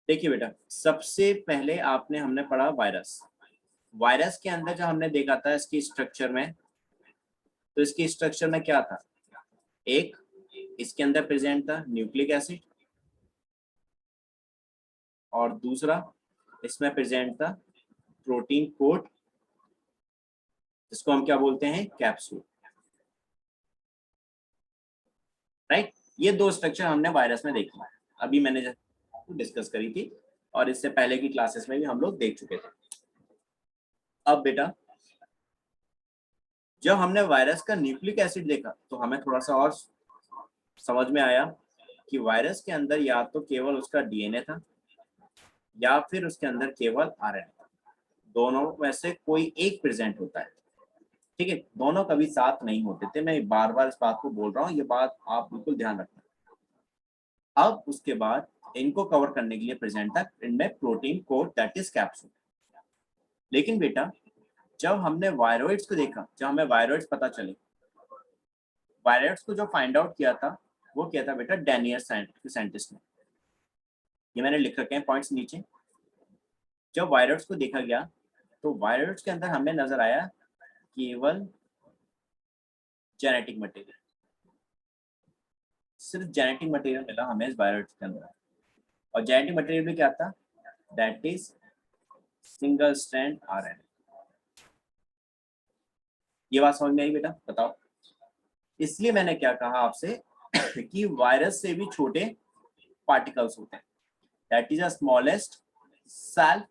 देखिए बेटा, सबसे पहले हमने पढ़ा वायरस। वायरस के अंदर जो हमने देखा था इसकी स्ट्रक्चर में, तो इसकी स्ट्रक्चर में क्या था, एक इसके अंदर प्रेजेंट था न्यूक्लिक एसिड और दूसरा इसमें प्रेजेंट था प्रोटीन कोट, जिसको हम क्या बोलते हैं, कैप्सूल। राइट, ये दो स्ट्रक्चर हमने वायरस में देखी, अभी मैंने डिस्कस करी थी और इससे पहले की क्लासेस में भी हम लोग देख चुके थे। अब बेटा, जब हमने वायरस का न्यूक्लिक एसिड देखा तो हमें थोड़ा सा और समझ में आया कि वायरस के अंदर या तो केवल उसका डीएनए था या फिर उसके अंदर केवल आरएनए था। दोनों में से कोई एक प्रेजेंट होता है, ठीक है, दोनों कभी साथ नहीं होते थे। मैं बार बार इस बात को बोल रहा हूँ, ये बात आप बिल्कुल ध्यान रखना। अब उसके बाद इनको कवर करने के लिए प्रेजेंट था इनमें protein coat, that is capsule. लेकिन बेटा, जब हमने वायरॉइड्स को देखा, जब हमें वायरॉइड्स पता चले, वायरॉइड्स को जो फाइंड आउट किया था वो किया था बेटा डेनियर साइंटिस्ट ने। ये मैंने लिख रखे हैं पॉइंट्स नीचे। जब वायरॉइड्स को देखा गया तो वायरॉइड्स के अंदर हमें नजर आया केवल जेनेटिक मटेरियल, सिर्फ जेनेटिक मटेरियल मिला हमें इस वायरॉइड्स के अंदर। और जेनेटिक मटेरियल में क्या था, that is single strand RNA. ये बात समझ में आई बेटा, बताओ। इसलिए मैंने क्या कहा आपसे कि वायरस से भी छोटे पार्टिकल्स होते हैं, that is a smallest self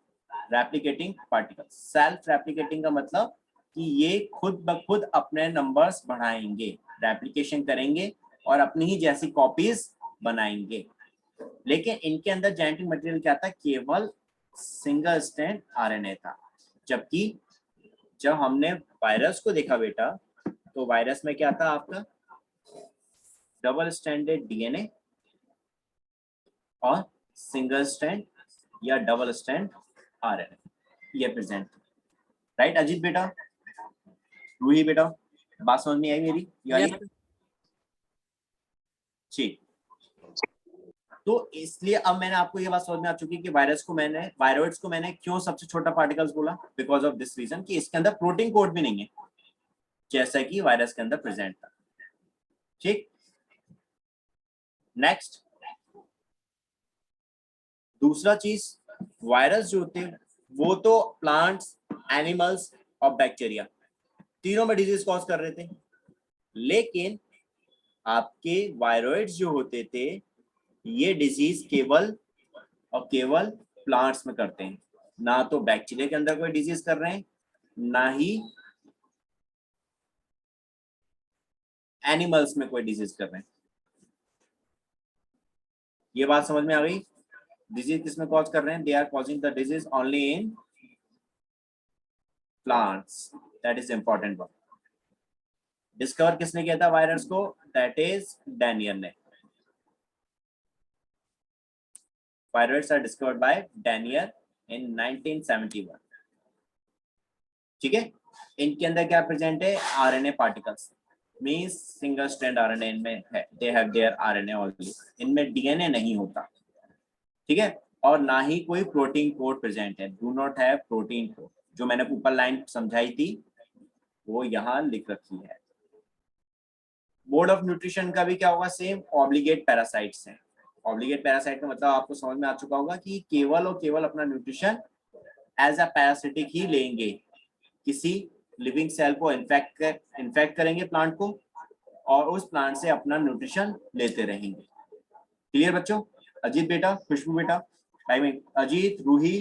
replicating particle. Self replicating का मतलब कि ये खुद ब खुद अपने नंबर्स बढ़ाएंगे, रेप्लिकेशन करेंगे और अपनी ही जैसी कॉपीज बनाएंगे। लेकिन इनके अंदर जेनेटिक मटेरियल क्या था, केवल सिंगल स्ट्रैंड आरएनए था। जबकि जब हमने वायरस को देखा बेटा, तो वायरस में क्या था आपका, डबल स्ट्रैंडेड डीएनए और सिंगल स्ट्रैंड या डबल स्ट्रैंड आरएनए, ये प्रेजेंट। राइट अजीत बेटा, रूही बेटा, बात समझ में आई मेरी? ठीक, तो इसलिए अब मैंने आपको ये बात समझ में आ चुकी कि वायरॉइड्स को मैंने क्यों सबसे छोटा पार्टिकल्स बोला, बिकॉज ऑफ दिस रीजन कि इसके अंदर प्रोटीन कोड भी नहीं है जैसा कि वायरस के अंदर प्रेजेंट था। ठीक, नेक्स्ट दूसरा चीज, वायरस जो होते हैं वो तो प्लांट्स, एनिमल्स और बैक्टीरिया तीनों में डिजीज कॉज कर रहे थे। लेकिन आपके वायरॉइड्स जो होते थे ये डिजीज केवल और केवल प्लांट्स में करते हैं, ना तो बैक्टीरिया के अंदर कोई डिजीज कर रहे हैं, ना ही एनिमल्स में कोई डिजीज कर रहे हैं। ये बात समझ में आ गई? डिजीज किसमें कॉज कर रहे हैं, they are causing the disease only in plants, that is important one. Discover किसने किया था वायरस को, दैट इज डेनियर ने। Virus are discovered by Denier in 1971। ठीक है, इनके अंदर क्या प्रेजेंट है, RNA particles, means single strand RNA इनमें है, they have their RNA only, इनमें डीएनए नहीं होता। ठीक है, और ना ही कोई प्रोटीन कोड प्रेजेंट है, do not have protein code. जो मैंने ऊपर लाइन समझाई थी वो यहाँ लिख रखी है। मोड ऑफ न्यूट्रिशन का भी क्या होगा, सेम, ऑब्लिगेट पैरासाइट्स हैं। ऑब्लिगेट पैरासाइट का मतलब आपको समझ में आ चुका होगा कि केवल और केवल अपना न्यूट्रिशन एज अ पैरासिटिक ही लेंगे, किसी लिविंग सेल को इन्फेक्ट करेंगे प्लांट को और उस प्लांट से अपना न्यूट्रिशन लेते रहेंगे। क्लियर बच्चों? अजीत बेटा, खुशबू बेटा, टाइमिंग, अजीत, रूही,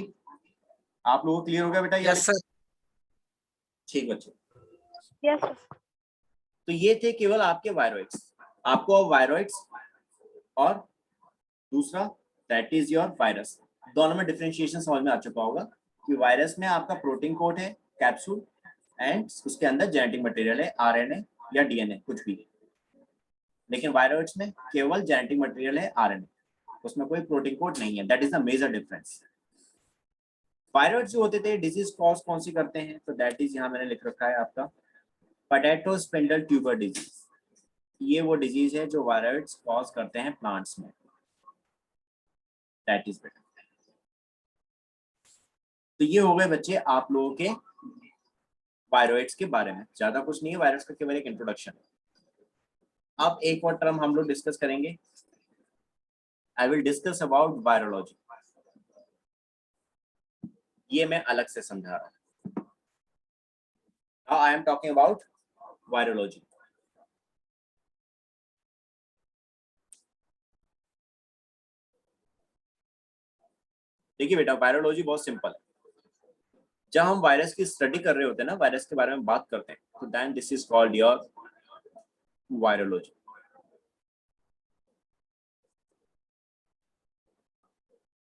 आप लोगों को क्लियर हो गया बेटा? Yes sir. ठीक बच्चों, यस सर। तो ये थे केवल आपके वायरॉइड्स। आपको अब वायरॉइड्स और दूसरा दैट इज योर वायरस, दोनों में डिफरेंशिएशन समझ में आ चुका होगा कि वायरस में आपका प्रोटीन कोड है कैप्सूल एंड उसके अंदर जेनेटिक मटेरियल है आरएनए या डीएनए कुछ भी, लेकिन वायरॉइड्स में केवल जेनेटिक मटेरियल है आरएनए, उसमें कोई प्रोटीन कोड नहीं है। That is the major difference. Viroids जो होते थे डिजीज कॉज कौन सी करते हैं, तो दैट इज यहाँ मैंने लिख रखा है आपका पोटैटो स्पिंडल ट्यूबर डिजीज। ये वो डिजीज है जो वायरॉइड्स कॉज करते हैं प्लांट्स में, दैट इज बेटर। तो ये हो गए बच्चे आप लोगों के वायरोइड्स के बारे में, ज्यादा कुछ नहीं है, वायरस का केवल एक इंट्रोडक्शन है। अब एक और टर्म हम लोग डिस्कस करेंगे, I will discuss about virology. ये मैं अलग से समझा रहा हूँ। Now I am talking about virology. देखिए बेटा, वायरोलॉजी बहुत सिंपल है। जब हम वायरस की स्टडी कर रहे होते हैं ना, वायरस के बारे में बात करते हैं, तो then this is called your virology.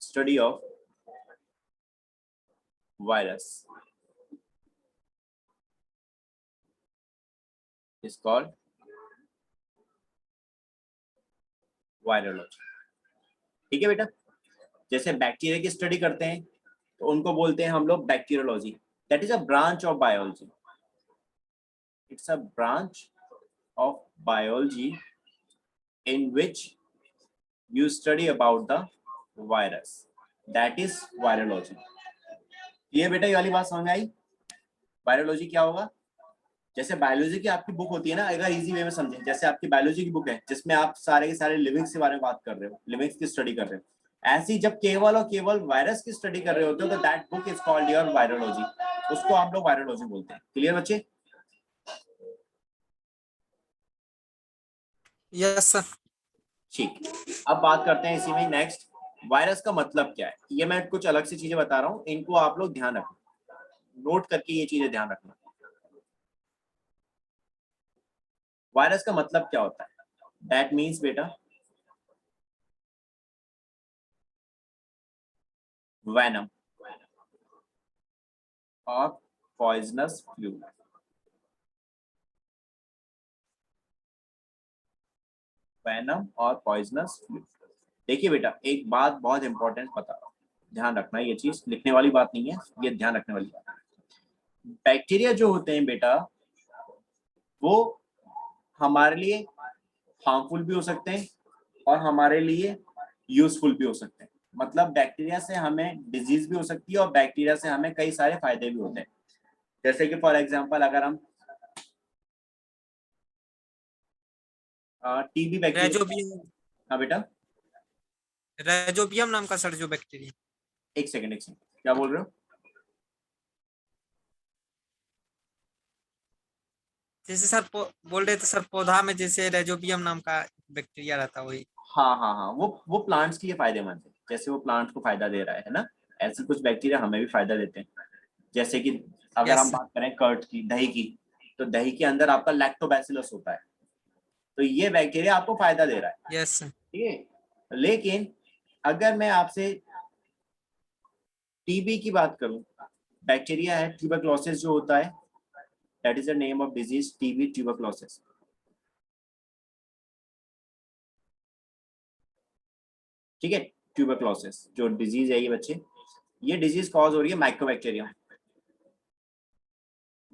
Study of virus is called virology. ठीक है बेटा, जैसे बैक्टीरिया की स्टडी करते हैं तो उनको बोलते हैं हम लोग bacteriology. That is a branch of biology. It's a branch of biology in which you study about the virus, that is virology। ये बेटा ये वाली बात समझ में आई? वायरोलॉजी क्या होगा? जैसे बायोलॉजी की आपकी बुक होती है ना, अगर इजी वे में समझें, जैसे आपकी बायोलॉजी की बुक है जिसमें आप सारे के सारे लिविंग्स के बारे में बात कर रहे हो, लिविंग्स की स्टडी कर रहे हो, ऐसी जब केवल और केवल वायरस की स्टडी कर रहे होते हो तो that book is called your virology. उसको आप लोग वायरोलॉजी बोलते हैं। क्लियर बच्चे? Yes sir. ठीक, अब बात करते हैं इसी में नेक्स्ट, वायरस का मतलब क्या है। ये मैं कुछ अलग सी चीजें बता रहा हूँ, इनको आप लोग ध्यान रखना, नोट करके ये चीजें ध्यान रखना। वायरस का मतलब क्या होता है? दैट मीन्स बेटा वेनम और पॉइजनस फ्लूइड। वेनम और पॉइजनस फ्लूइड। देखिए बेटा, एक बात बहुत इंपॉर्टेंट बता रहा हूँ, ध्यान रखना, ये चीज लिखने वाली बात नहीं है, ये ध्यान रखने वाली बात है। बैक्टीरिया जो होते हैं बेटा, वो हमारे लिए हार्मफुल भी हो सकते हैं और हमारे लिए यूजफुल भी हो सकते हैं। मतलब बैक्टीरिया से हमें डिजीज भी हो सकती है और बैक्टीरिया से हमें कई सारे फायदे भी होते हैं। जैसे कि फॉर एग्जांपल अगर हम टीबी बैक्टीरिया। रेजोबियम। हाँ बेटा, रेजोबियम नाम का सर जो बैक्टीरिया। एक सेकंड क्या बोल रहे हो? जैसे सर बोल रहे थे सर, पौधा में जैसे रेजोबियम नाम का बैक्टीरिया रहता है वही। हाँ हाँ हाँ, वो प्लांट्स के लिए फायदेमंद है, जैसे वो प्लांट्स को फायदा दे रहा है ना, ऐसे कुछ बैक्टीरिया हमें भी फायदा देते हैं। जैसे कि अगर यस हम सर। बात करें कर्ड की, दही की, तो दही के अंदर आपका लैक्टोबैसिलस होता है, तो ये बैक्टीरिया आपको फायदा दे रहा है। Yes sir. ठीक है, लेकिन अगर मैं आपसे टीबी की बात करूं, बैक्टीरिया है ट्यूबरक्लोसिस जो होता है, that is the name of disease, TB tuberculosis. ठीक है, ट्यूबरक्लोसिस जो डिजीज है ये बच्चे, ये डिजीज कॉज हो रही है माइक्रोबैक्टीरियम,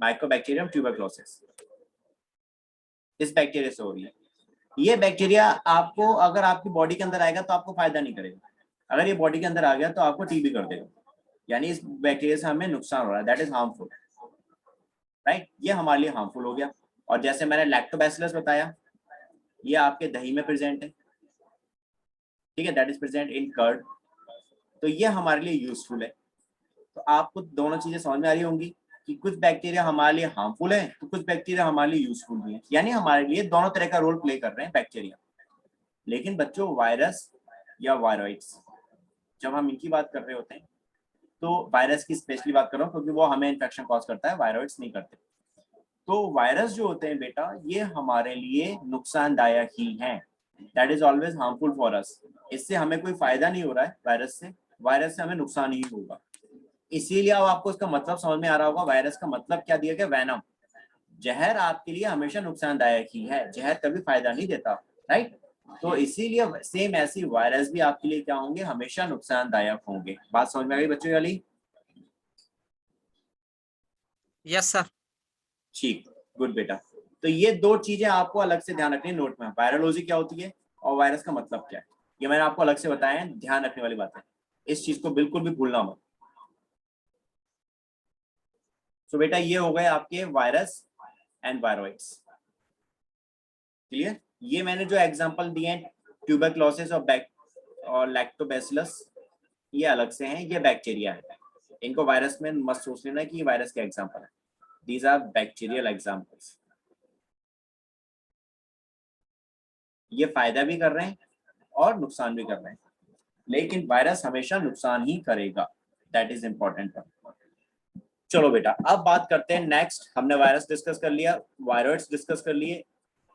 माइक्रोबैक्टीरियम ट्यूबरक्लोसिस, इस बैक्टीरिया से हो रही है। ये बैक्टीरिया आपको अगर आपकी बॉडी के अंदर आएगा तो आपको फायदा नहीं करेगा, अगर ये बॉडी के अंदर आ गया तो आपको टीबी कर देगा, यानी इस बैक्टीरिया से हमें नुकसान हो रहा है, दैट इज हार्मफुल, राइट, ये हमारे लिए हार्मफुल हो गया। और जैसे मैंने लैक्टोबैसिलस बताया, ये आपके दही में प्रेजेंट है, ठीक है, that is present in curd, तो ये हमारे लिए यूजफुल है। तो आपको दोनों चीजें समझ में आ रही होंगी कि कुछ बैक्टीरिया हमारे लिए हार्मफुल है तो कुछ बैक्टीरिया हमारे लिए यूजफुल भी है, यानी हमारे लिए दोनों तरह का रोल प्ले कर रहे हैं बैक्टीरिया। लेकिन बच्चों, वायरस या वायरॉइड्स, जब हम इनकी बात कर रहे होते हैं तो वायरस की स्पेशली बात कर रहा हूँ क्योंकि वो हमें इन्फेक्शन कॉज करता है, वायरॉइड्स नहीं करते। तो वायरस जो होते हैं बेटा, ये हमारे लिए नुकसानदायक ही हैं, that is always harmful for us. इससे हमें कोई फायदा नहीं हो रहा है वायरस से हमें नुकसान ही होगा। इसीलिए अब आपको इसका मतलब समझ में आ रहा होगा, वायरस का मतलब क्या दिया गया, वेनम। जहर आपके लिए हमेशा नुकसानदायक ही है, जहर कभी फायदा नहीं देता, राइट। तो इसीलिए सेम ऐसी वायरस भी आपके लिए क्या होंगे, हमेशा नुकसानदायक होंगे। बात समझ में आ गई बच्चों वाली? Yes sir. ठीक, गुड बेटा। तो ये दो चीजें आपको अलग से ध्यान रखनी है नोट में, वायरोलॉजी क्या होती है और वायरस का मतलब क्या है, ये मैंने आपको अलग से बताया है, ध्यान रखने वाली बात है, इस चीज को बिल्कुल भी भूलना मत। सो बेटा ये हो गए आपके वायरस एंड वायरॉइड्स। क्लियर? ये मैंने जो एग्जांपल दिए हैं ट्यूबरक्लोसिस और लैक्टोबैसिलस, ये अलग से हैं, ये बैक्टीरिया है। इनको वायरस में मत सोच लेना कि ये वायरस के एग्जांपल है। These are bacterial examples. ये फायदा भी कर रहे हैं और नुकसान भी कर रहे हैं, लेकिन वायरस हमेशा नुकसान ही करेगा। That is important. चलो बेटा अब बात करते हैं नेक्स्ट। हमने वायरस डिस्कस कर लिया, वायरॉइड्स डिस्कस कर लिए,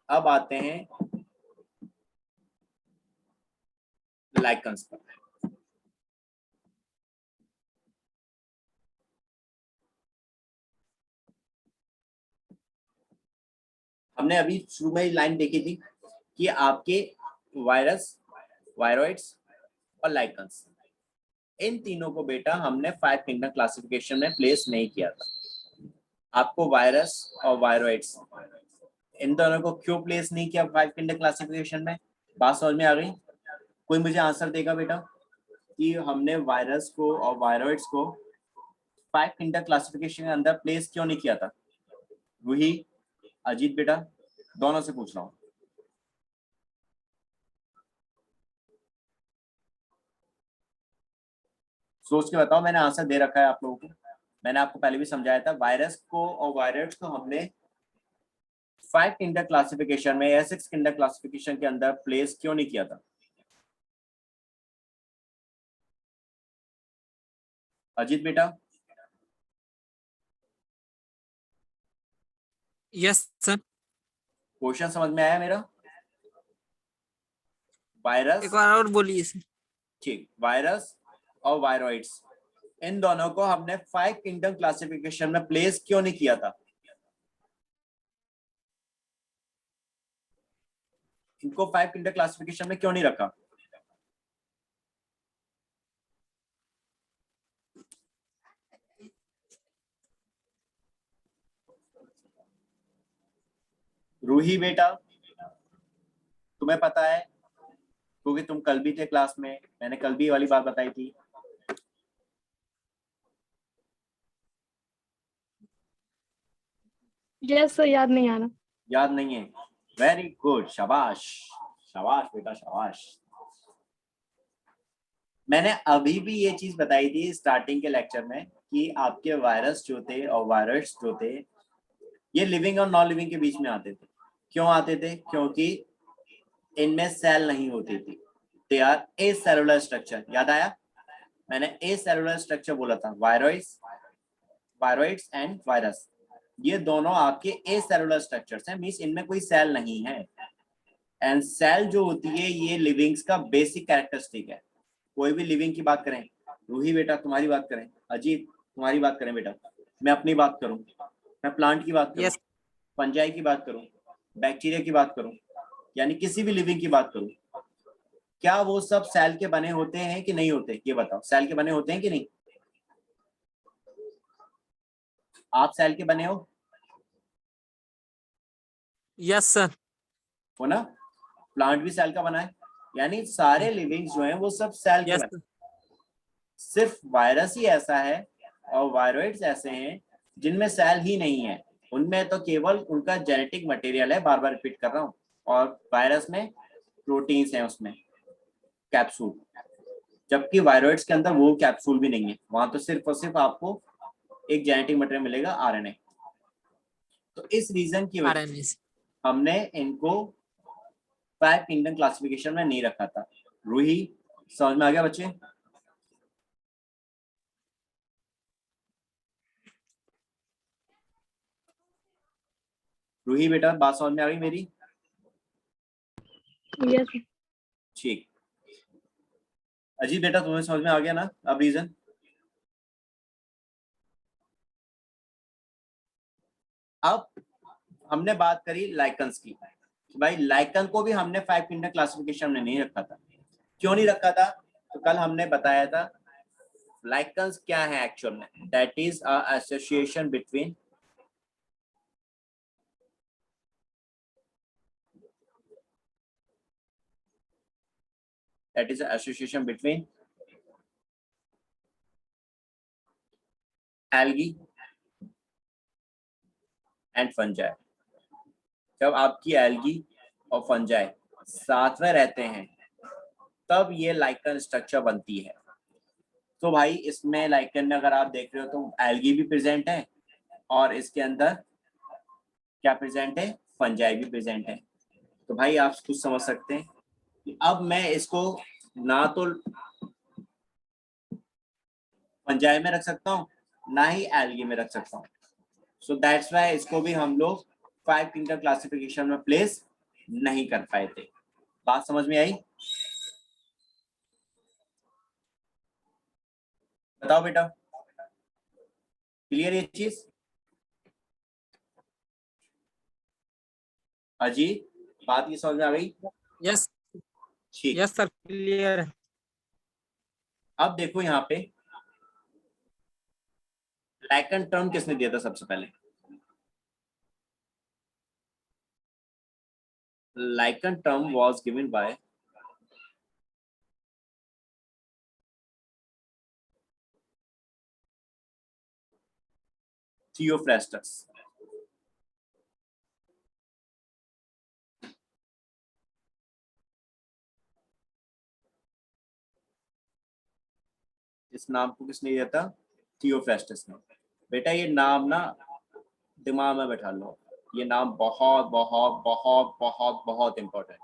अब आते हैं लाइकन्स पर। हमने अभी शुरू में लाइन देखी थी कि आपके वायरस, वायरॉइड्स और लाइकन्स, इन तीनों को बेटा हमने 5 किंगडम क्लासिफिकेशन में प्लेस नहीं किया था। आपको वायरस और वायरॉइड्स, इन दोनों को क्यों प्लेस नहीं किया 5 किंगडम क्लासिफिकेशन में? बात समझ में आ गई? कोई मुझे आंसर देगा बेटा कि हमने वायरस को और वायरॉइड्स को 5 किंगडम क्लासिफिकेशन के अंदर प्लेस क्यों नहीं किया था? रूही, अजीत बेटा, दोनों से पूछ रहा हूँ। सोच के बताओ, मैंने आंसर दे रखा है आप लोगों को। मैंने आपको पहले भी समझाया था, वायरस को और वायरस को हमने 5 किंगडम क्लासिफिकेशन में या 6 किंगडम क्लासिफिकेशन के अंदर प्लेस क्यों नहीं किया था? अजीत बेटा, यस सर। क्वेश्चन समझ में आया मेरा? वायरस, एक बार और बोलिए सर। ठीक, वायरस और वायरॉइड्स, इन दोनों को हमने 5 किंगडम क्लासिफिकेशन में प्लेस क्यों नहीं किया था? इनको 5 किंगडम क्लासिफिकेशन में क्यों नहीं रखा? रूही बेटा, तुम्हें पता है क्योंकि तुम कल भी थे क्लास में, मैंने कल भी वाली बात बताई थी। यस सर, याद नहीं आ रहा। याद नहीं है? वेरी गुड, शाबाश शाबाश बेटा शाबाश। मैंने अभी भी ये चीज बताई थी स्टार्टिंग के लेक्चर में कि आपके वायरस जो थे और वायरस जो थे, ये लिविंग और नॉन लिविंग के बीच में आते थे। क्यों आते थे? क्योंकि इनमें सेल नहीं होती थी। They are acellular structure. याद आया? मैंने ए सेलुलर स्ट्रक्चर बोला था। वायरॉइड्स एंड वायरस, ये दोनों आपके ए सेलुलर स्ट्रक्चर्स हैं, मींस इनमें कोई सेल नहीं है। एंड सेल जो होती है ये लिविंग्स का बेसिक कैरेक्टरिस्टिक है। कोई भी लिविंग की बात करें, रूही बेटा तुम्हारी बात करें, अजीत तुम्हारी बात करें बेटा, मैं अपनी बात करूं, मैं प्लांट की बात करूं, यस। फंजाई की बात करूं, बैक्टीरिया की बात करूं, यानी किसी भी लिविंग की बात करूं, क्या वो सब सेल के बने होते हैं कि नहीं होते? ये बताओ, सेल के बने होते हैं कि नहीं? आप सेल के बने यस सर। हो ना? प्लांट भी सेल का बना है, यानी सारे लिविंग्स जो हैं वो सब सेल के यस बने। सर। सिर्फ वायरस ही ऐसा है और वायरॉइड्स ऐसे हैं जिनमें सेल ही नहीं है। उनमें तो केवल उनका जेनेटिक मटेरियल है, बार बार रिपीट कर रहा हूँ, और वायरस में प्रोटीन्स हैं, उसमें कैप्सूल, जबकि वायरॉइड्स के अंदर वो कैप्सूल भी नहीं है। वहां तो सिर्फ और सिर्फ आपको एक जेनेटिक मटेरियल मिलेगा, आरएनए। तो इस रीजन की वजह आरएनए। से हमने इनको 5 किंगडम क्लासिफिकेशन में नहीं रखा था। रूही, समझ में आ गया बच्चे? रूही बेटा, बात समझ में आ गई मेरी? यस। ठीक। अजीत बेटा, तुम्हें समझ में आ गया ना अब रीजन? अब हमने बात करी लाइकन्स की, भाई लाइकन को भी हमने 5 किंगडम क्लासिफिकेशन में नहीं रखा था। क्यों नहीं रखा था? तो कल हमने बताया था लाइकन्स क्या है एक्चुअल में। That is a association between algae and fungi. जब आपकी एल्गी और फंजाई साथ में रहते हैं तब ये लाइकन स्ट्रक्चर बनती है। तो भाई इसमें लाइकन में अगर आप देख रहे हो तो एल्गी भी प्रेजेंट है और इसके अंदर क्या प्रेजेंट है, फंजाई भी प्रेजेंट है। तो भाई आप कुछ समझ सकते हैं कि अब मैं इसको ना तो फंजाई में रख सकता हूँ ना ही एल्गी में रख सकता हूँ। सो दैट्स वाई इसको भी हम लोग 5 किंगडम क्लासिफिकेशन में प्लेस नहीं कर पाए थे। बात समझ में आई? बताओ बेटा, क्लियर ये चीज? अजीत, बात ये समझ में आ गई? यस ठीक। यस सर क्लियर है। अब देखो यहाँ पे लाइकन टर्म किसने दिया था सबसे पहले? Lichen term was given by Theophrastus. इस नाम को किसने दिया था? थियोफ्रास्टस ने। बेटा ये नाम ना दिमाग में बैठा लो, ये नाम बहुत बहुत बहुत बहुत बहुत इंपॉर्टेंट।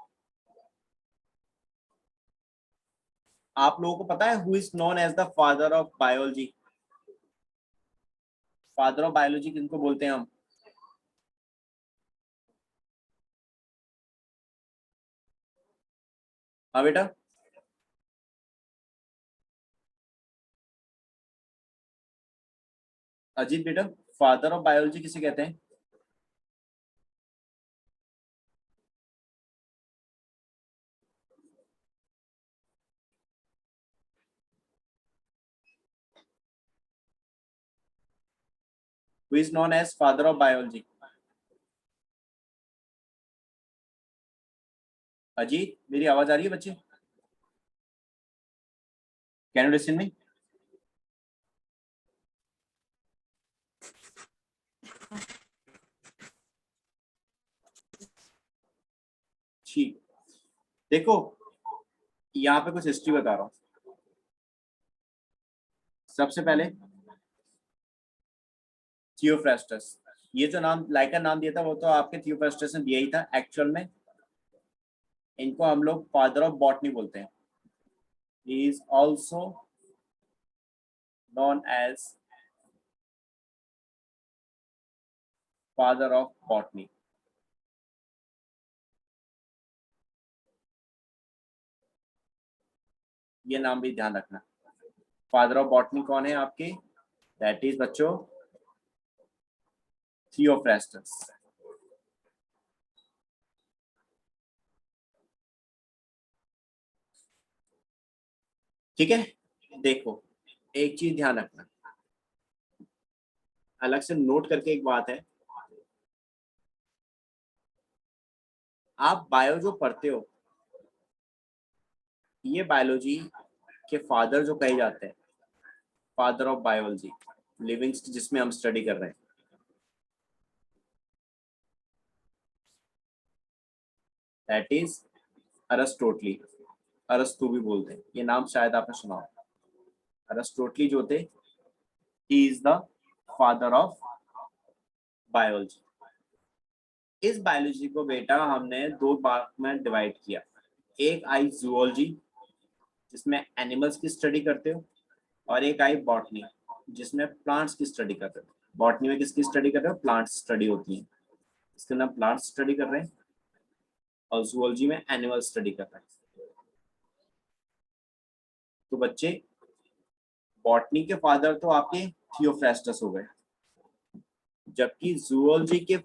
आप लोगों को पता है who is known as the father of biology? Father of biology किनको बोलते हैं हम? हाँ बेटा, अजीत बेटा, फादर ऑफ बायोलॉजी किसे कहते हैं? Who is known as father of biology? Ajit, मेरी आवाज आ रही है बच्चे? Can you listen me? ठीक, देखो यहाँ पे कुछ हिस्ट्री बता रहा हूँ। सबसे पहले थियोफ्रास्टस, ये जो नाम लाइकन नाम दिया था वो तो आपके थियोफ्रास्टस ने दिया ही था एक्चुअल में। इनको हम लोग फादर ऑफ बॉटनी बोलते हैं। He is also known as father of botany. ये नाम भी ध्यान रखना। फादर ऑफ बॉटनी कौन है आपके? दैट इज बच्चों थियोफ्रास्टस। ठीक है, देखो एक चीज ध्यान रखना, अलग से नोट करके एक बात है, आप बायो जो पढ़ते हो ये बायोलॉजी के फादर जो कहे जाते हैं, फादर ऑफ बायोलॉजी लिविंग जिसमें हम स्टडी कर रहे हैं, दैट इज अरस्टोटली। अरस्तु भी बोलते हैं, ये नाम शायद आपने सुना हो। अरस्टोटली जो थे, he is the father of biology. इस बायोलॉजी को बेटा हमने दो भाग में डिवाइड किया। एक आई जूलॉजी जिसमें एनिमल्स की स्टडी करते हो, और एक आई बॉटनी जिसमें प्लांट्स की स्टडी करते हो। बॉटनी में किसकी स्टडी कर रहे हो? प्लांट्स स्टडी होती है, इसके अंदर प्लांट्स स्टडी कर रहे हैं, और जूलॉजी में एनिमल स्टडी कर रहे हैं। तो बच्चे बॉटनी के फादर तो आपके थियोफ्रास्टस हो गए, जबकि जूलॉजी के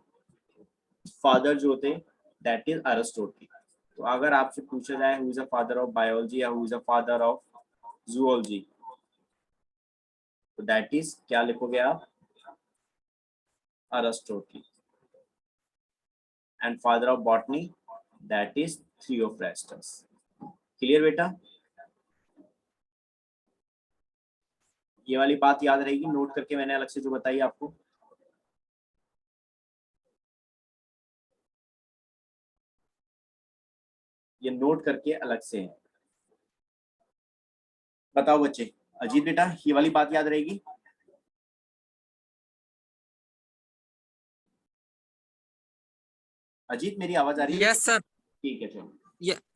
फादर जो थे दैट इज अरिस्टोटल। तो अगर आपसे पूछा जाए who is a father of biology या who is a father of zoology, तो दैट इज क्या लिखोगे आप? Aristotle. And father of botany that is Theophrastus. Clear बेटा? ये वाली बात याद रहेगी, नोट करके मैंने अलग से जो बताई आपको। ये नोट करके अलग से है। बताओ बच्चे, अजीत बेटा ये वाली बात याद रहेगी? अजीत मेरी आवाज आ रही है? यस सर, ठीक है चलो,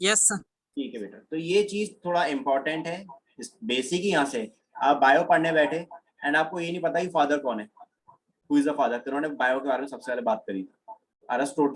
यस सर। ठीक है बेटा। तो ये चीज थोड़ा इंपॉर्टेंट है, बेसिक ही यहाँ से। आप बायो पढ़ने बैठे एंड आपको ये नहीं पता कि फादर कौन है, हु इज द फादर। तो उन्होंने बायो के बारे में सबसे पहले बात करी, अरस्टोटल